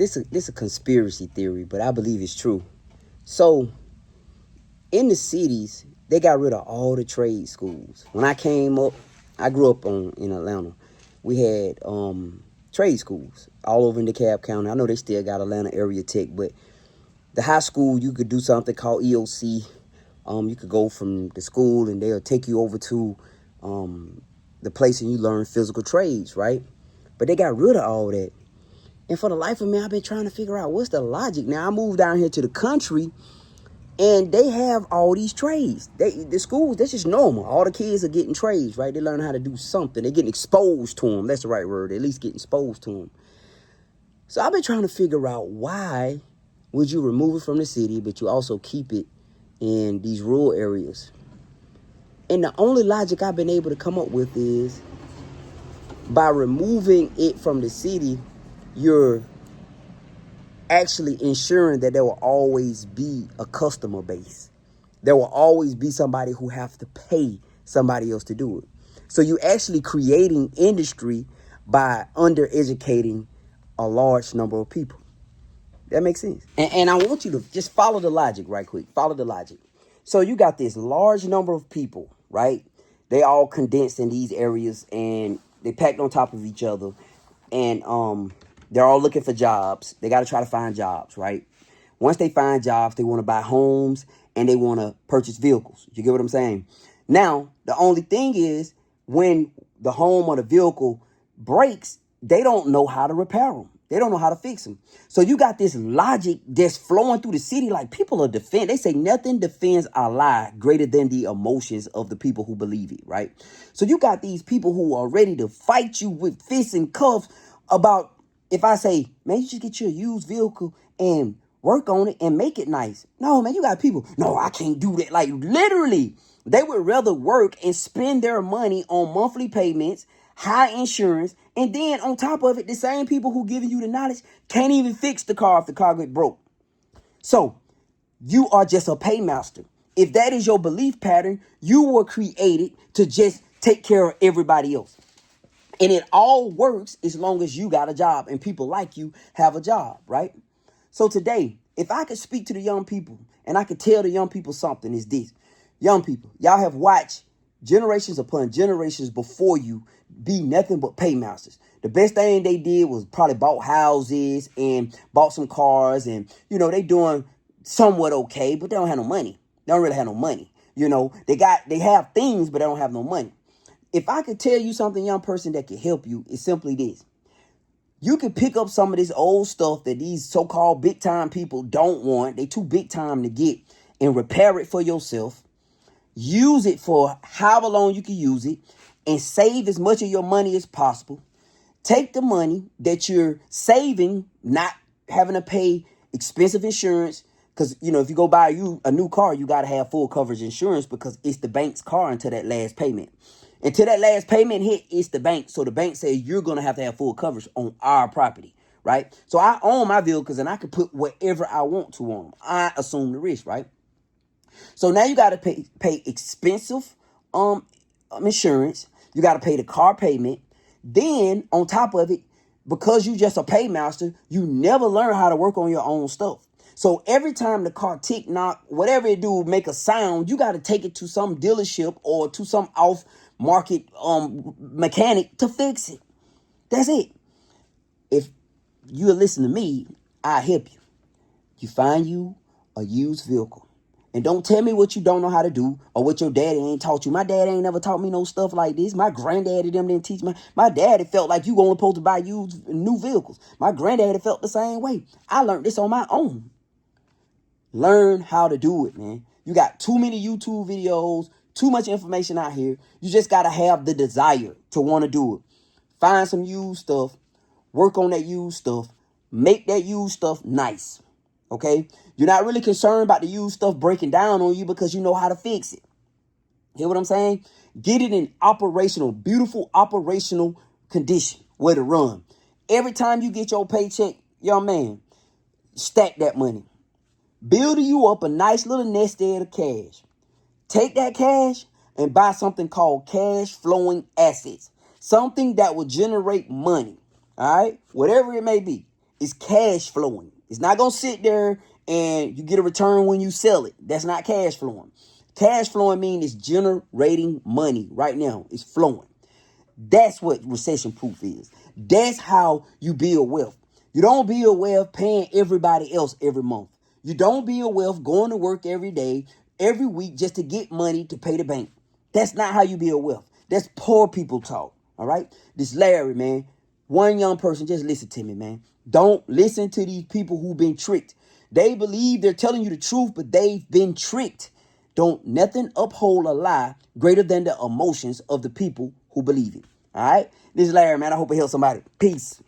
This a conspiracy theory, but I believe it's true. So in the cities, they got rid of all the trade schools. When I came up, I grew up in Atlanta. We had trade schools all over in DeKalb County. I know they still got Atlanta Area Tech, but the high school, you could do something called EOC. You could go from the school and they'll take you over to the place and you learn physical trades, right? But they got rid of all that. And for the life of me, I've been trying to figure out what's the logic. Now, I moved down here to the country and they have all these trades. The schools, that's just normal. All the kids are getting trades, right? They learn how to do something. They're getting exposed to them. That's the right word. They at least get exposed to them. So I've been trying to figure out why would you remove it from the city, but you also keep it in these rural areas. And the only logic I've been able to come up with is by removing it from the city, you're actually ensuring that there will always be a customer base. There will always be somebody who have to pay somebody else to do it. So you're actually creating industry by undereducating a large number of people. That makes sense. And I want you to just follow the logic right quick. Follow the logic. So you got this large number of people, right? They all condensed in these areas and they packed on top of each other. And they're all looking for jobs. They got to try to find jobs, right? Once they find jobs, they want to buy homes and they want to purchase vehicles. You get what I'm saying? Now, the only thing is when the home or the vehicle breaks, they don't know how to repair them. They don't know how to fix them. So you got this logic that's flowing through the city like people are They say nothing defends a lie greater than the emotions of the people who believe it, right? So you got these people who are ready to fight you with fists and cuffs about if I say, man, you should get you a used vehicle and work on it and make it nice. No, man, you got people, no, I can't do that. Like literally, they would rather work and spend their money on monthly payments, high insurance, and then on top of it, the same people who giving you the knowledge can't even fix the car if the car get broke. So you are just a paymaster. If that is your belief pattern, you were created to just take care of everybody else. And it all works as long as you got a job and people like you have a job, right? So today, if I could speak to the young people and I could tell the young people something, is this. Young people, y'all have watched generations upon generations before you be nothing but paymasters. The best thing they did was probably bought houses and bought some cars and, they doing somewhat okay, but they don't have no money. They don't really have no money. They have things, but they don't have no money. If I could tell you something, young person, that could help you, it's simply this. You can pick up some of this old stuff that these so-called big-time people don't want. They too big-time to get and repair it for yourself. Use it for however long you can use it and save as much of your money as possible. Take the money that you're saving, not having to pay expensive insurance. Because, if you go buy a new car, you got to have full coverage insurance because it's the bank's car until that last payment. Until that last payment hit, it's the bank. So the bank says you're going to have full coverage on our property, right? So I own my vehicles and I can put whatever I want to on them. I assume the risk, right? So now you got to pay expensive insurance. You got to pay the car payment. Then on top of it, because you just a paymaster, you never learn how to work on your own stuff. So every time the car tick, knock, whatever it do, make a sound, you got to take it to some dealership or to some off-market mechanic to fix it. That's it. If you listen to me, I'll help you. You find you a used vehicle. And don't tell me what you don't know how to do or what your daddy ain't taught you. My dad ain't never taught me no stuff like this. My granddaddy them didn't teach me. My daddy felt like you only supposed to buy used new vehicles. My granddaddy felt the same way. I learned this on my own. Learn how to do it, man. You got too many YouTube videos, too much information out here. You just got to have the desire to want to do it. Find some used stuff. Work on that used stuff. Make that used stuff nice. Okay? You're not really concerned about the used stuff breaking down on you because you know how to fix it. Hear what I'm saying? Get it in beautiful operational condition where to run. Every time you get your paycheck, young man, stack that money. Build you up a nice little nest egg of cash. Take that cash and buy something called cash flowing assets. Something that will generate money. All right? Whatever it may be. It's cash flowing. It's not going to sit there and you get a return when you sell it. That's not cash flowing. Cash flowing means it's generating money right now. It's flowing. That's what recession proof is. That's how you build wealth. You don't build wealth paying everybody else every month. You don't build wealth going to work every day, every week just to get money to pay the bank. That's not how you build wealth. That's poor people talk. All right. This Larry, man. One young person, just listen to me, man. Don't listen to these people who've been tricked. They believe they're telling you the truth, but they've been tricked. Don't nothing uphold a lie greater than the emotions of the people who believe it. All right? This is Larry, man. I hope it helps somebody. Peace.